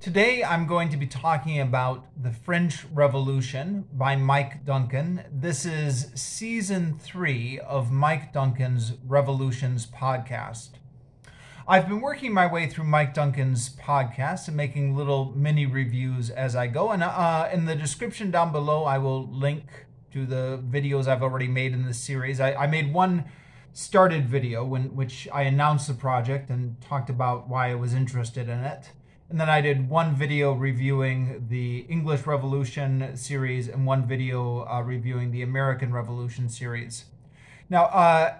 Today I'm going to be talking about The French Revolution by Mike Duncan. This is season 3 of Mike Duncan's Revolutions podcast. I've been working my way through Mike Duncan's podcast and making little mini reviews as I go. And in the description down below, I will link to the videos I've already made in this series. I made one started video which I announced the project and talked about why I was interested in it. And then I did one video reviewing the English Revolution series and one video reviewing the American Revolution series. Now,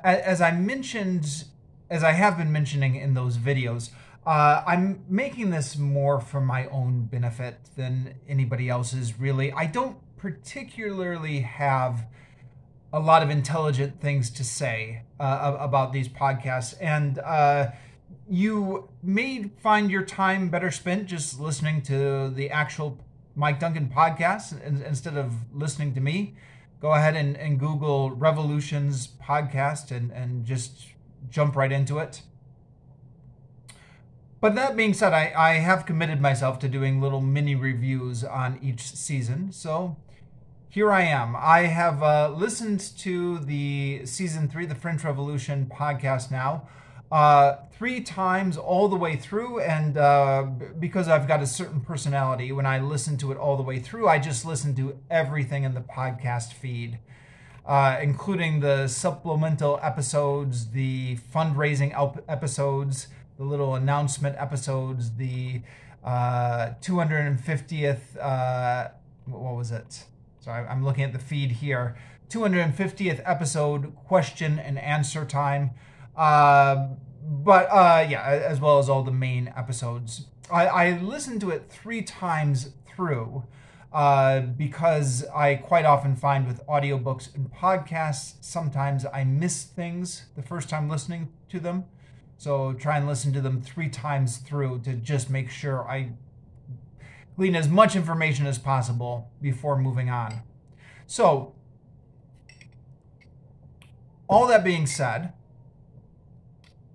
as I have been mentioning in those videos, I'm making this more for my own benefit than anybody else's, really. I don't particularly have a lot of intelligent things to say about these podcasts, and you may find your time better spent just listening to the actual Mike Duncan podcast instead of listening to me. Go ahead and Google Revolutions podcast and just jump right into it. But that being said, I have committed myself to doing little mini reviews on each season. So here I am. I have listened to the season 3, the French Revolution podcast now, 3 times all the way through, and because I've got a certain personality, when I listen to it all the way through, I just listen to everything in the podcast feed, including the supplemental episodes, the fundraising episodes, the little announcement episodes, the 250th, what was it? Sorry, I'm looking at the feed here. 250th episode question and answer time. Yeah, as well as all the main episodes. I listened to it 3 times through because I quite often find with audiobooks and podcasts, sometimes I miss things the first time listening to them. So try and listen to them 3 times through to just make sure I glean as much information as possible before moving on. So, all that being said,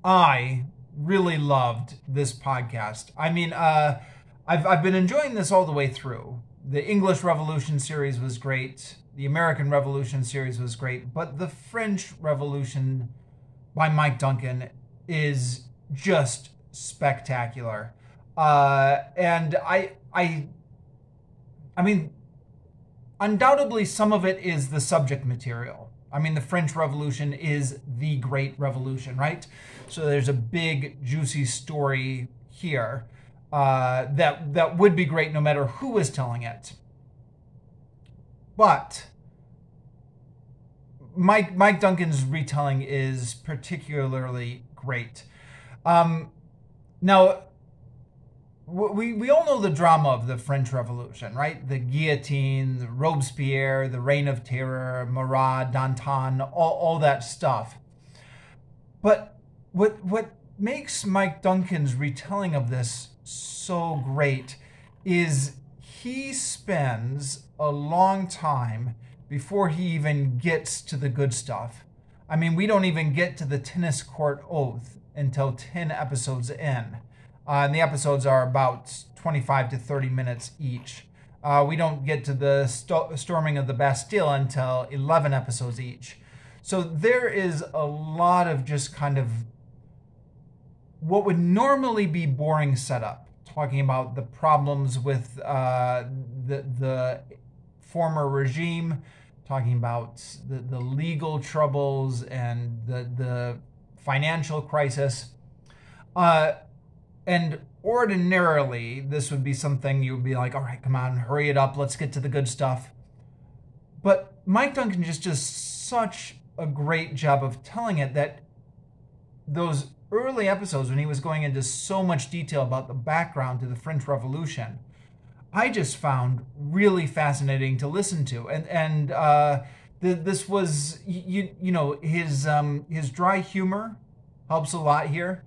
I really loved this podcast. I mean, I've been enjoying this all the way through. The English Revolution series was great. The American Revolution series was great. But the French Revolution by Mike Duncan is just spectacular. And I mean, undoubtedly some of it is the subject material. I mean, the French Revolution is the Great Revolution, right? So there's a big, juicy story here that would be great no matter who was telling it. But Mike Duncan's retelling is particularly great. Now, we all know the drama of the French Revolution, right? The guillotine, the Robespierre, the Reign of Terror, Marat, Danton, all that stuff. But what makes Mike Duncan's retelling of this so great is he spends a long time before he even gets to the good stuff. I mean, we don't even get to the tennis court oath until 10 episodes in. And the episodes are about 25 to 30 minutes each. We don't get to the storming of the Bastille until 11 episodes each. So there is a lot of just kind of what would normally be boring setup, talking about the problems with the former regime, talking about the legal troubles and the financial crisis. And ordinarily, this would be something you would be like, all right, come on, hurry it up, let's get to the good stuff. But Mike Duncan just does such a great job of telling it that those early episodes, when he was going into so much detail about the background to the French Revolution, I just found really fascinating to listen to. And this was, you know, his dry humor helps a lot here.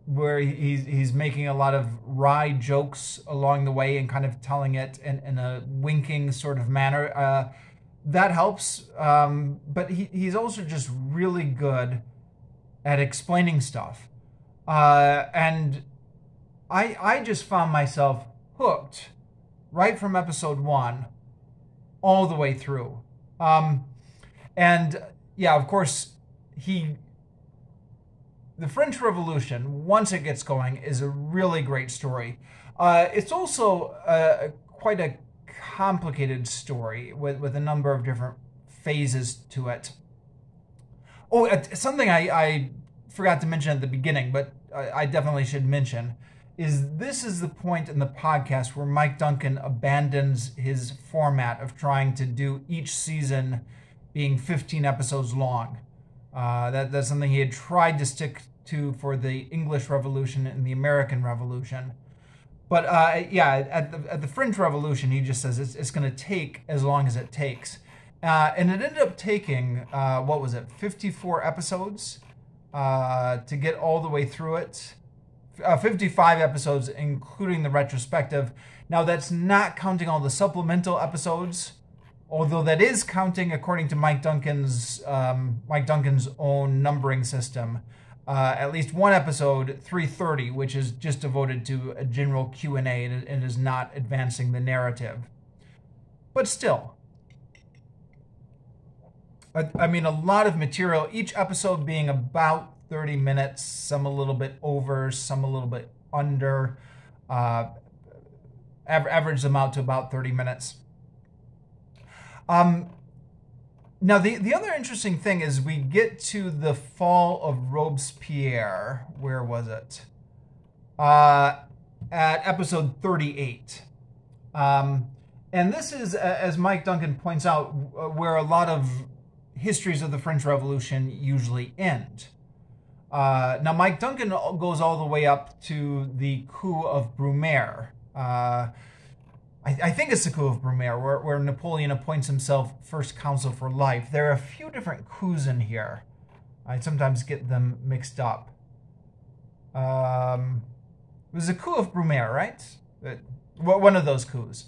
Where he's making a lot of wry jokes along the way and kind of telling it in a winking sort of manner. That helps, but he's also just really good at explaining stuff. And I just found myself hooked right from episode 1 all the way through. And yeah, of course, the French Revolution, once it gets going, is a really great story. It's also quite a complicated story with a number of different phases to it. Oh, something I forgot to mention at the beginning, but I definitely should mention, is this is the point in the podcast where Mike Duncan abandons his format of trying to do each season being 15 episodes long. That's something he had tried to stick to for the English Revolution and the American Revolution. But yeah, at the French Revolution, he just says it's going to take as long as it takes. And it ended up taking, 54 episodes to get all the way through it. 55 episodes, including the retrospective. Now, that's not counting all the supplemental episodes, although that is counting according to Mike Duncan's own numbering system. At least one episode, 330, which is just devoted to a general Q&A and is not advancing the narrative. But still, I mean, a lot of material, each episode being about 30 minutes, some a little bit over, some a little bit under. Average them out to about 30 minutes. Now, the other interesting thing is we get to the fall of Robespierre. Where was it? At episode 38. And this is, as Mike Duncan points out, where a lot of histories of the French Revolution usually end. Now, Mike Duncan goes all the way up to the coup of Brumaire. I think it's the coup of Brumaire, where Napoleon appoints himself first consul for life. There are a few different coups in here. I sometimes get them mixed up. It was the coup of Brumaire, right? One of those coups.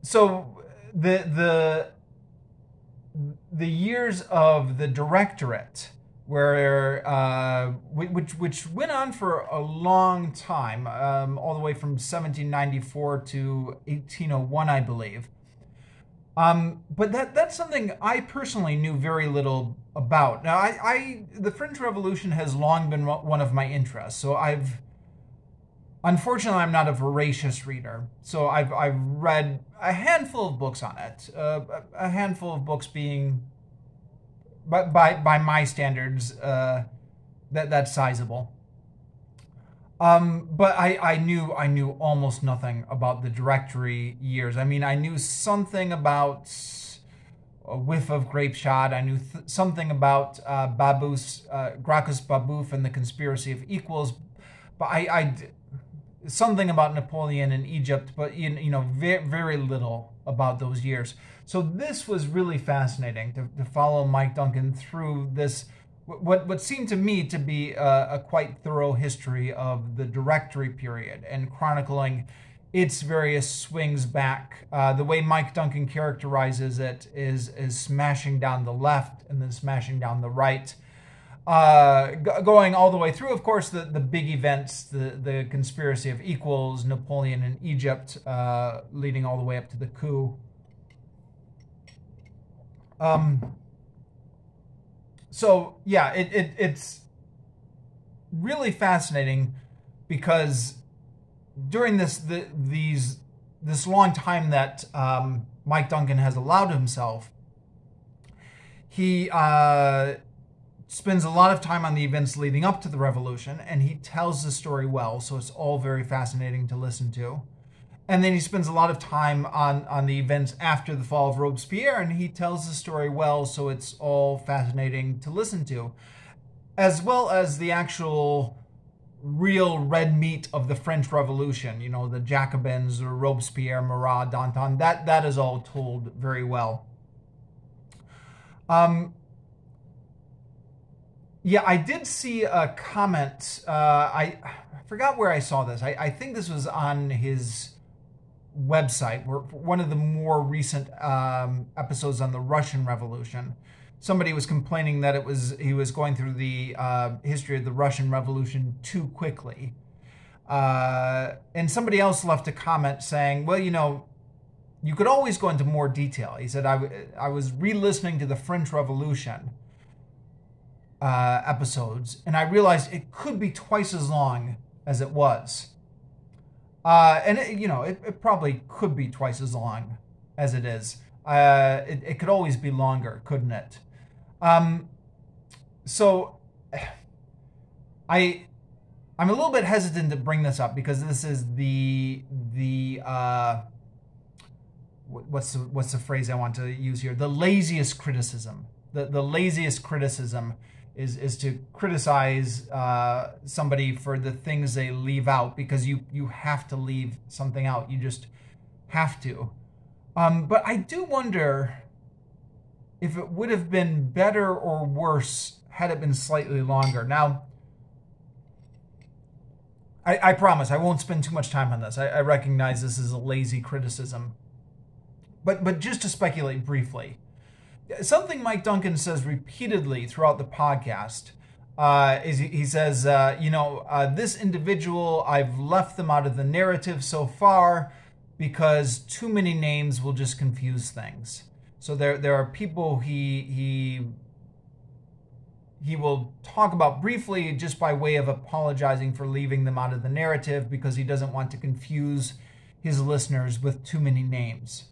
So the years of the Directorate, which went on for a long time, all the way from 1794 to 1801, I believe. But that's something I personally knew very little about. Now, the French Revolution has long been one of my interests, so unfortunately, I'm not a voracious reader, so I've read a handful of books on it, a handful of books being, by my standards, that's sizable. But I knew almost nothing about the Directory years. I mean, I knew something about a whiff of grape shot. I knew something about Gracchus Babeuf and the Conspiracy of Equals. But something about Napoleon in Egypt, but very, very little about those years. So this was really fascinating to follow Mike Duncan through this, what seemed to me to be a quite thorough history of the Directory period and chronicling its various swings back. The way Mike Duncan characterizes it is smashing down the left and then smashing down the right. Going all the way through, of course, the big events, the Conspiracy of Equals, Napoleon in Egypt, leading all the way up to the coup. So yeah, it's really fascinating because during this long time that Mike Duncan has allowed himself, he spends a lot of time on the events leading up to the revolution, and he tells the story well, so it's all very fascinating to listen to. And then he spends a lot of time on the events after the fall of Robespierre, and he tells the story well, so it's all fascinating to listen to. As well as the actual real red meat of the French Revolution, the Jacobins, Robespierre, Marat, Danton, that is all told very well. Yeah, I did see a comment. I forgot where I saw this. I think this was on his website, where one of the more recent episodes on the Russian Revolution. Somebody was complaining that he was going through the history of the Russian Revolution too quickly. And somebody else left a comment saying, well, you could always go into more detail. He said, I was re-listening to the French Revolution episodes, and I realized it could be twice as long as it was. And it probably could be twice as long as it is. It could always be longer, couldn't it? So I'm a little bit hesitant to bring this up because this is what's the phrase I want to use here? The laziest criticism. The laziest criticism is to criticize somebody for the things they leave out, because you have to leave something out. You just have to. But I do wonder if it would have been better or worse had it been slightly longer. Now, I promise I won't spend too much time on this. I recognize this is a lazy criticism. But just to speculate briefly, something Mike Duncan says repeatedly throughout the podcast is he says, this individual, I've left them out of the narrative so far because too many names will just confuse things. So there are people he will talk about briefly just by way of apologizing for leaving them out of the narrative because he doesn't want to confuse his listeners with too many names.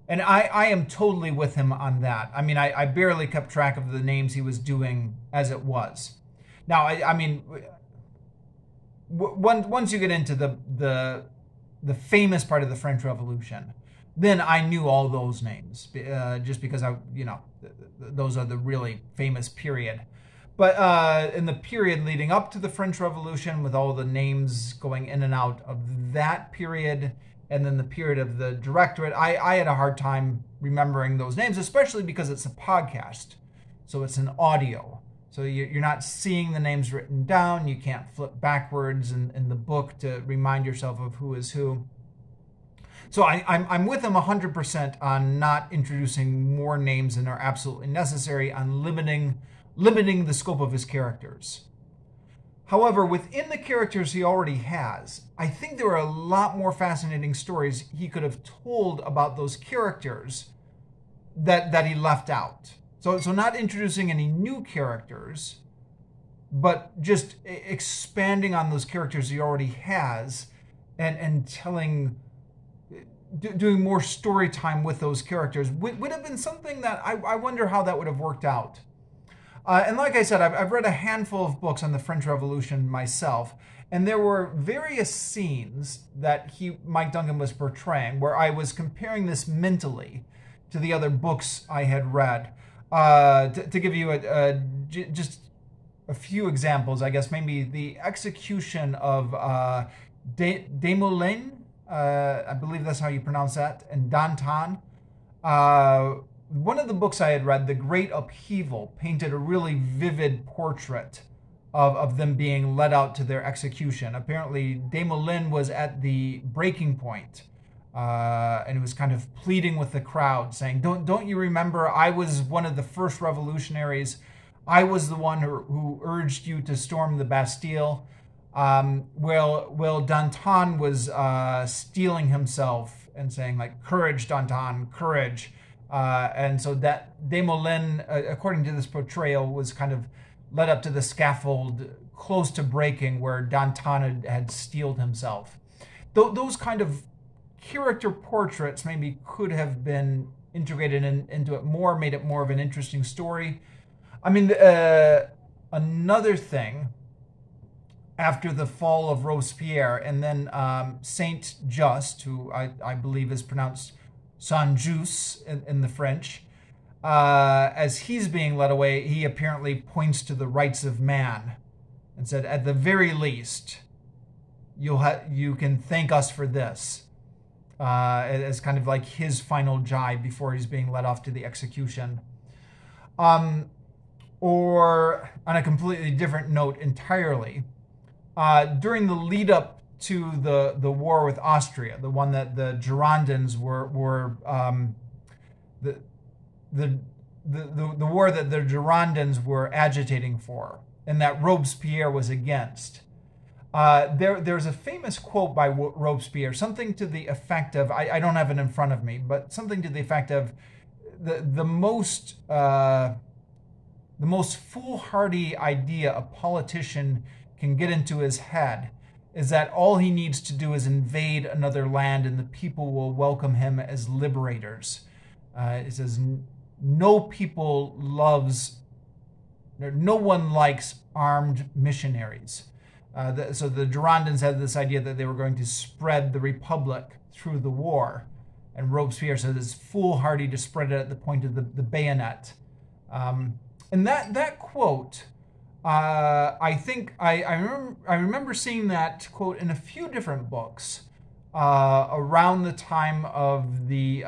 And I am totally with him on that. I mean, I barely kept track of the names he was doing as it was. Now, once you get into the famous part of the French Revolution, then I knew all those names just because those are the really famous period. But in the period leading up to the French Revolution, with all the names going in and out of that period, and then the period of the Directorate, I had a hard time remembering those names, especially because it's a podcast. So it's an audio. So you're not seeing the names written down. You can't flip backwards in the book to remind yourself of who is who. So I'm with him 100% on not introducing more names than are absolutely necessary, on limiting the scope of his characters. However, within the characters he already has, I think there are a lot more fascinating stories he could have told about those characters that he left out. So not introducing any new characters, but just expanding on those characters he already has and doing more story time with those characters would have been something that I wonder how that would have worked out. And like I said, I've read a handful of books on the French Revolution myself, and there were various scenes that Mike Duncan was portraying where I was comparing this mentally to the other books I had read. To give you just a few examples, I guess maybe the execution of Desmoulins, I believe that's how you pronounce that, and Danton. One of the books I had read, The Great Upheaval, painted a really vivid portrait of them being led out to their execution. Apparently, Desmoulins was at the breaking point, and he was kind of pleading with the crowd, saying, "Don't you remember? I was one of the first revolutionaries. I was the one who urged you to storm the Bastille." Well, Danton was steeling himself and saying, like, "Courage, Danton, courage." And so that Desmoulins, according to this portrayal, was kind of led up to the scaffold close to breaking where Danton had steeled himself. Those kind of character portraits maybe could have been integrated into it more, made it more of an interesting story. I mean, another thing, after the fall of Robespierre, and then Saint Just, who I believe is pronounced Saint-Just in the French, as he's being led away, he apparently points to the rights of man and said, "At the very least, you can thank us for this," as kind of like his final jibe before he's being led off to the execution. Or on a completely different note entirely, during the lead up to the war with Austria, the one that the Girondins were the war that the Girondins were agitating for, and that Robespierre was against. There's a famous quote by Robespierre, something to the effect of, I don't have it in front of me, but something to the effect of the most foolhardy idea a politician can get into his head is that all he needs to do is invade another land and the people will welcome him as liberators. It says, no one likes armed missionaries. So the Girondins had this idea that they were going to spread the Republic through the war. And Robespierre said it's foolhardy to spread it at the point of the bayonet. And that quote, I think I remember seeing that quote in a few different books around the time of the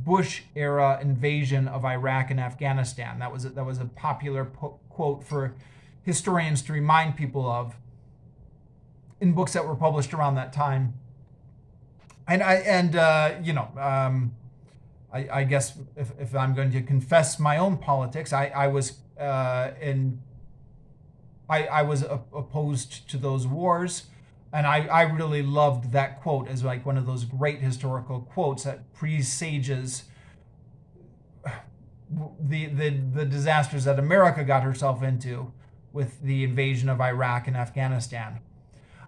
Bush era invasion of Iraq and Afghanistan. That was a popular quote for historians to remind people of in books that were published around that time. And I guess if I'm going to confess my own politics, I was opposed to those wars, and I really loved that quote as like one of those great historical quotes that presages the disasters that America got herself into with the invasion of Iraq and Afghanistan.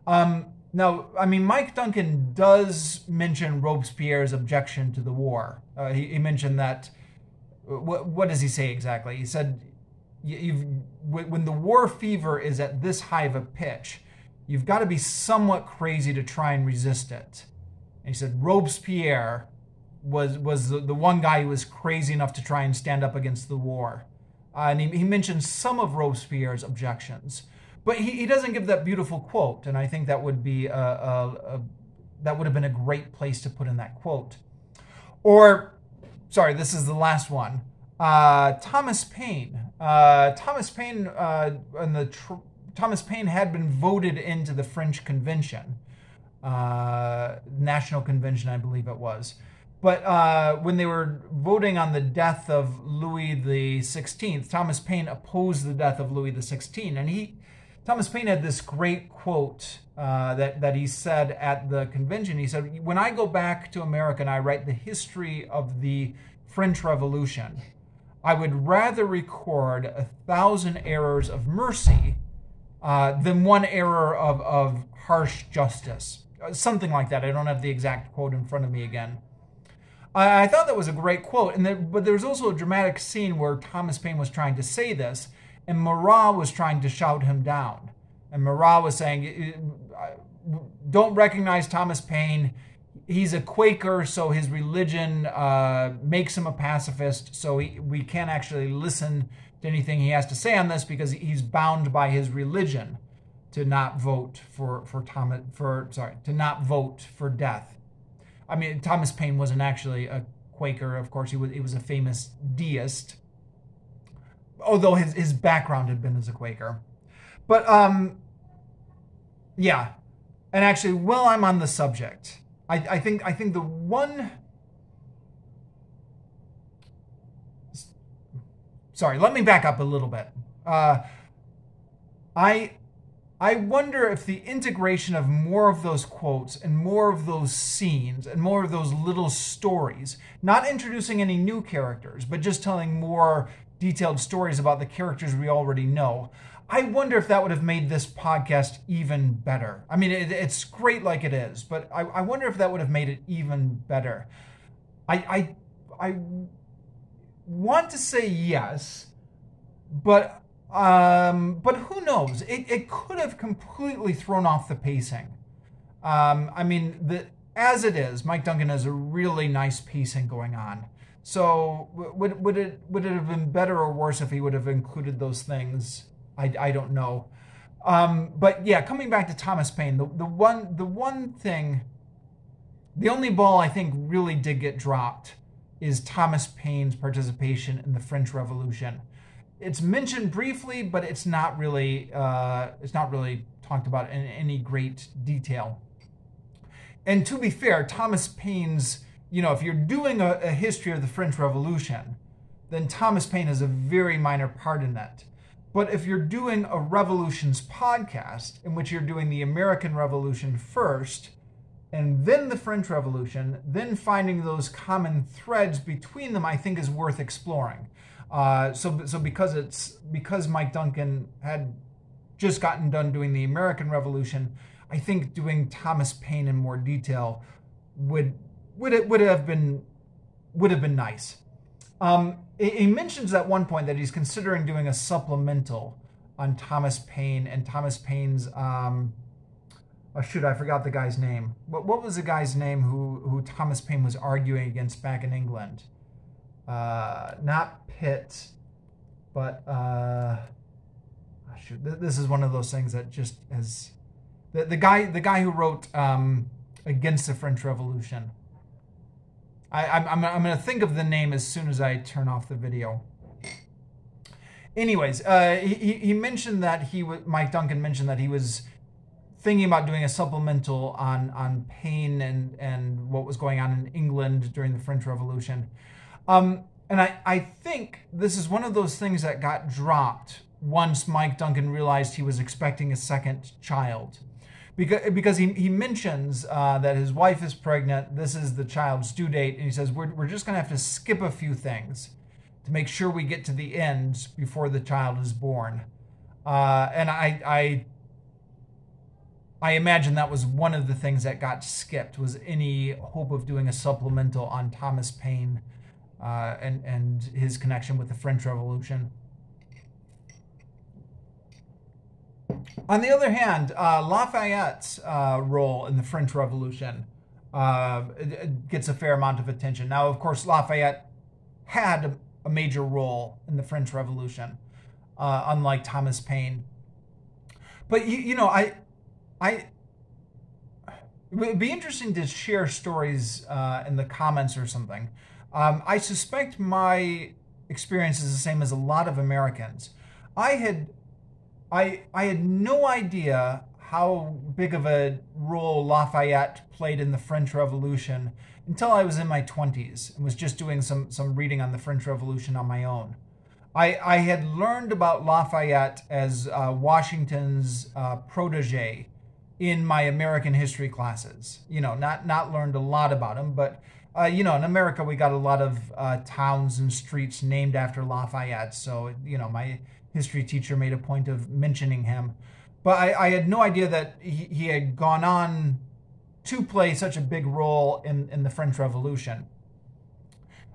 Now, I mean, Mike Duncan does mention Robespierre's objection to the war. He mentioned that, what does he say exactly? He said, when the war fever is at this high of a pitch, you've got to be somewhat crazy to try and resist it. And he said Robespierre was the one guy who was crazy enough to try and stand up against the war. And he mentioned some of Robespierre's objections. But he doesn't give that beautiful quote, and I think that would be that would have been a great place to put in that quote. Or, sorry, this is the last one. Thomas Paine. Thomas Paine had been voted into the French Convention, National Convention, I believe it was. But when they were voting on the death of Louis XVI, Thomas Paine opposed the death of Louis XVI, and Thomas Paine had this great quote that he said at the convention. He said, when I go back to America and I write the history of the French Revolution, I would rather record 1,000 errors of mercy than one error of harsh justice. Something like that. I don't have the exact quote in front of me again. I thought that was a great quote, but there was also a dramatic scene where Thomas Paine was trying to say this, and Marat was trying to shout him down. And Marat was saying, don't recognize Thomas Paine. He's a Quaker, so his religion makes him a pacifist, so we can't actually listen to anything he has to say on this because he's bound by his religion to not vote to not vote for death. I mean, Thomas Paine wasn't actually a Quaker, of course. He was a famous deist, although his background had been as a Quaker. But, yeah. And actually, while I'm on the subject, I think the one... Sorry, let me back up a little bit. I wonder if the integration of more of those quotes and more of those scenes and more of those little stories, not introducing any new characters, but just telling more detailed stories about the characters we already know, I wonder if that would have made this podcast even better. I mean, it's great like it is, but I wonder if that would have made it even better. I want to say yes, but who knows? It could have completely thrown off the pacing. I mean, as it is, Mike Duncan has a really nice pacing going on. So would it have been better or worse if he would have included those things? I don't know. But yeah, coming back to Thomas Paine, the one thing, the only ball I think really did get dropped is Thomas Paine's participation in the French Revolution. It's mentioned briefly, but it's not really talked about in any great detail. And to be fair, Thomas Paine's, if you're doing a history of the French Revolution, then Thomas Paine has a very minor part in that. But if you're doing a revolutions podcast in which you're doing the American Revolution first, and then the French Revolution, then finding those common threads between them, I think is worth exploring. So because Mike Duncan had just gotten done doing the American Revolution, I think doing Thomas Paine in more detail would have been nice. He mentions at one point that he's considering doing a supplemental on Thomas Paine and Thomas Paine's. Oh shoot, I forgot the guy's name. What was the guy's name who Thomas Paine was arguing against back in England? Not Pitt, but shoot, this is one of those things that just has the guy who wrote against the French Revolution. I'm gonna think of the name as soon as I turn off the video. Anyways, he mentioned that Mike Duncan mentioned that he was thinking about doing a supplemental on Paine and what was going on in England during the French Revolution. And I think this is one of those things that got dropped once Mike Duncan realized he was expecting a second child. Because he mentions that his wife is pregnant, this is the child's due date, and he says, we're just going to have to skip a few things to make sure we get to the end before the child is born. And I imagine that was one of the things that got skipped, was any hope of doing a supplemental on Thomas Paine and his connection with the French Revolution. On the other hand, Lafayette's role in the French Revolution gets a fair amount of attention. Now, of course, Lafayette had a major role in the French Revolution, unlike Thomas Paine. But, you know, it would be interesting to share stories in the comments or something. I suspect my experience is the same as a lot of Americans. I had no idea how big of a role Lafayette played in the French Revolution until I was in my 20s and was just doing some reading on the French Revolution on my own. I had learned about Lafayette as Washington's protege in my American history classes. You know, not learned a lot about him, but you know, in America we got a lot of towns and streets named after Lafayette. So, you know, my history teacher made a point of mentioning him. But I had no idea that he had gone on to play such a big role in the French Revolution.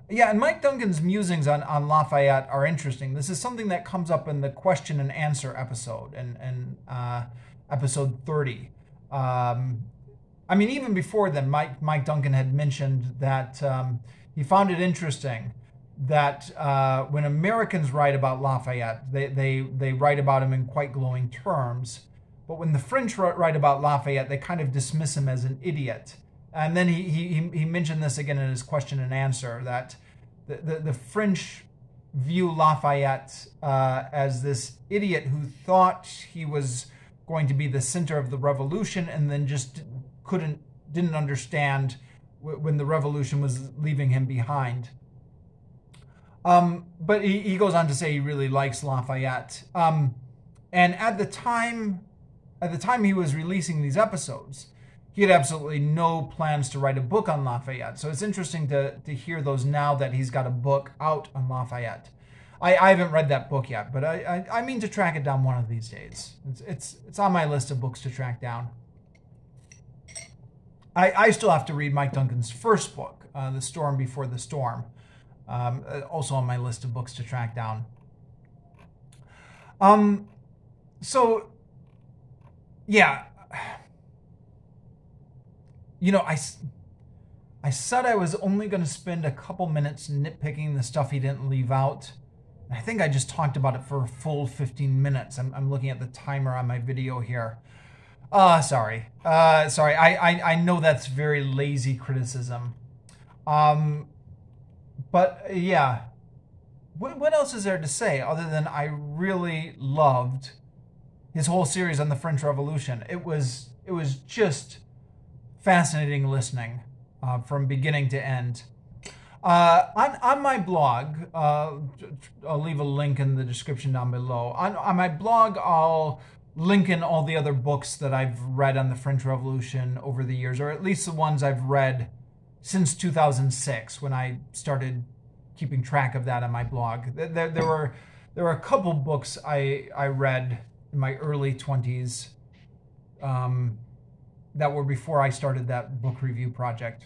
Yeah, and Mike Duncan's musings on Lafayette are interesting. This is something that comes up in the question and answer episode, in episode 30. I mean, even before then, Mike Duncan had mentioned that he found it interesting that when Americans write about Lafayette, they write about him in quite glowing terms. But when the French write about Lafayette, they kind of dismiss him as an idiot. And then he mentioned this again in his question and answer, that the French view Lafayette as this idiot who thought he was going to be the center of the revolution and then just didn't understand when the revolution was leaving him behind. But he goes on to say he really likes Lafayette. And at the time he was releasing these episodes, he had absolutely no plans to write a book on Lafayette. So it's interesting to hear those now that he's got a book out on Lafayette. I haven't read that book yet, but I mean to track it down one of these days. It's on my list of books to track down. I still have to read Mike Duncan's first book, The Storm Before the Storm. Also on my list of books to track down. So, yeah. You know, I said I was only going to spend a couple minutes nitpicking the stuff he didn't leave out. I think I just talked about it for a full 15 minutes. I'm looking at the timer on my video here. Sorry. I know that's very lazy criticism. But yeah, what else is there to say other than I really loved his whole series on the French Revolution. It was just fascinating listening from beginning to end. On my blog, I'll leave a link in the description down below. On my blog, I'll link in all the other books that I've read on the French Revolution over the years, or at least the ones I've read since 2006, when I started keeping track of that on my blog. There were a couple books I read in my early 20s that were before I started that book review project.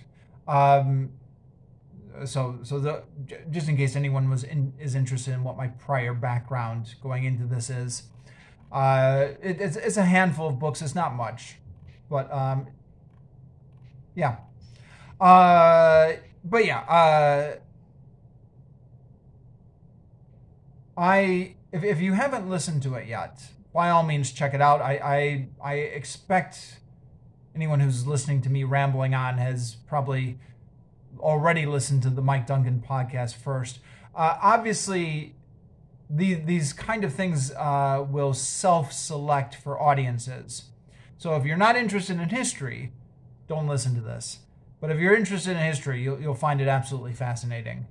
Just in case anyone is interested in what my prior background going into this is, it's a handful of books. It's not much, but yeah. If you haven't listened to it yet, by all means check it out. I expect anyone who's listening to me rambling on has probably already listened to the Mike Duncan podcast first. Obviously, these kind of things will self-select for audiences. So if you're not interested in history, don't listen to this. But if you're interested in history, you'll find it absolutely fascinating.